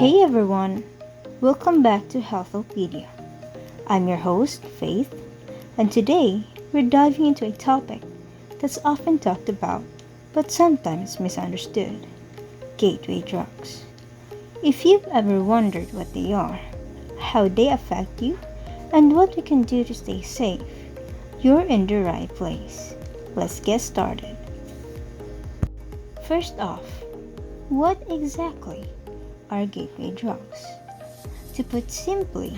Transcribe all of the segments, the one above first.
Hey everyone, welcome back to Healthopedia. I'm your host, Faith, and today we're diving into a topic that's often talked about but sometimes misunderstood: gateway drugs. If you've ever wondered what they are, how they affect you, and what we can do to stay safe, you're in the right place. Let's get started. First off, what exactly are gateway drugs? To put simply,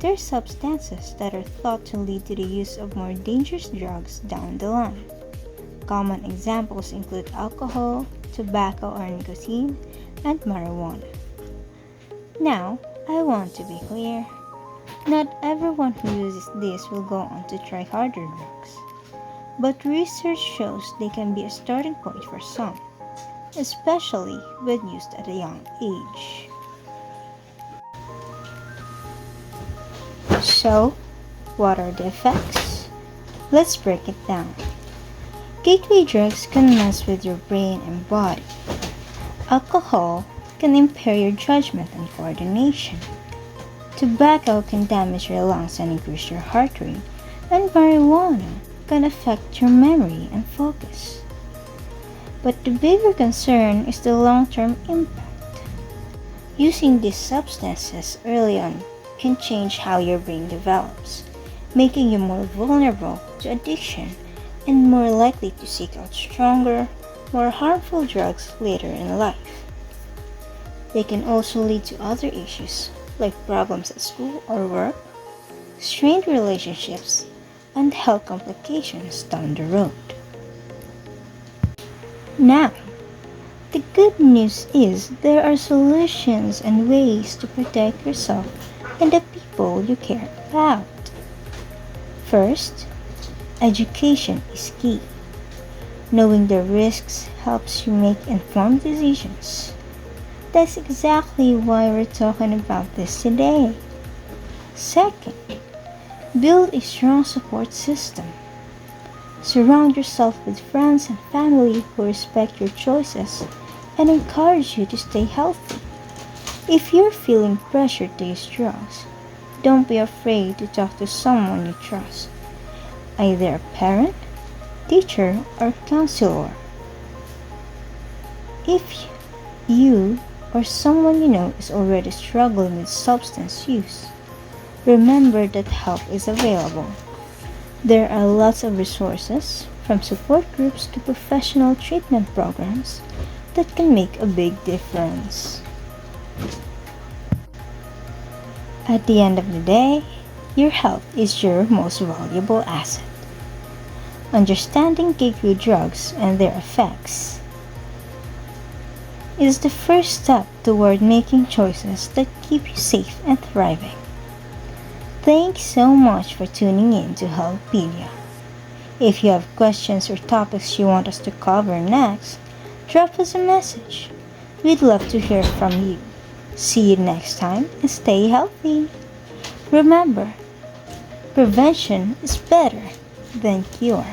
they're substances that are thought to lead to the use of more dangerous drugs down the line. Common examples include alcohol, tobacco or nicotine, and marijuana. Now, I want to be clear. Not everyone who uses this will go on to try harder drugs, but research shows they can be a starting point for some, especially when used at a young age. So, what are the effects? Let's break it down. Gateway drugs can mess with your brain and body. Alcohol can impair your judgment and coordination. Tobacco can damage your lungs and increase your heart rate, and marijuana can affect your memory and focus. But the bigger concern is the long-term impact. Using these substances early on can change how your brain develops, making you more vulnerable to addiction and more likely to seek out stronger, more harmful drugs later in life. They can also lead to other issues like problems at school or work, strained relationships, and health complications down the road. Now, the good news is there are solutions and ways to protect yourself and the people you care about. First, education is key. Knowing the risks helps you make informed decisions. That's exactly why we're talking about this today. Second, build a strong support system. Surround yourself with friends and family who respect your choices and encourage you to stay healthy. If you're feeling pressured to use drugs, don't be afraid to talk to someone you trust, either a parent, teacher, or counselor. If you or someone you know is already struggling with substance use, remember that help is available. There are lots of resources, from support groups to professional treatment programs, that can make a big difference. At the end of the day, your health is your most valuable asset. Understanding gateway drugs and their effects is the first step toward making choices that keep you safe and thriving. Thanks so much for tuning in to Healthpedia. If you have questions or topics you want us to cover next, drop us a message. We'd love to hear from you. See you next time and stay healthy. Remember, prevention is better than cure.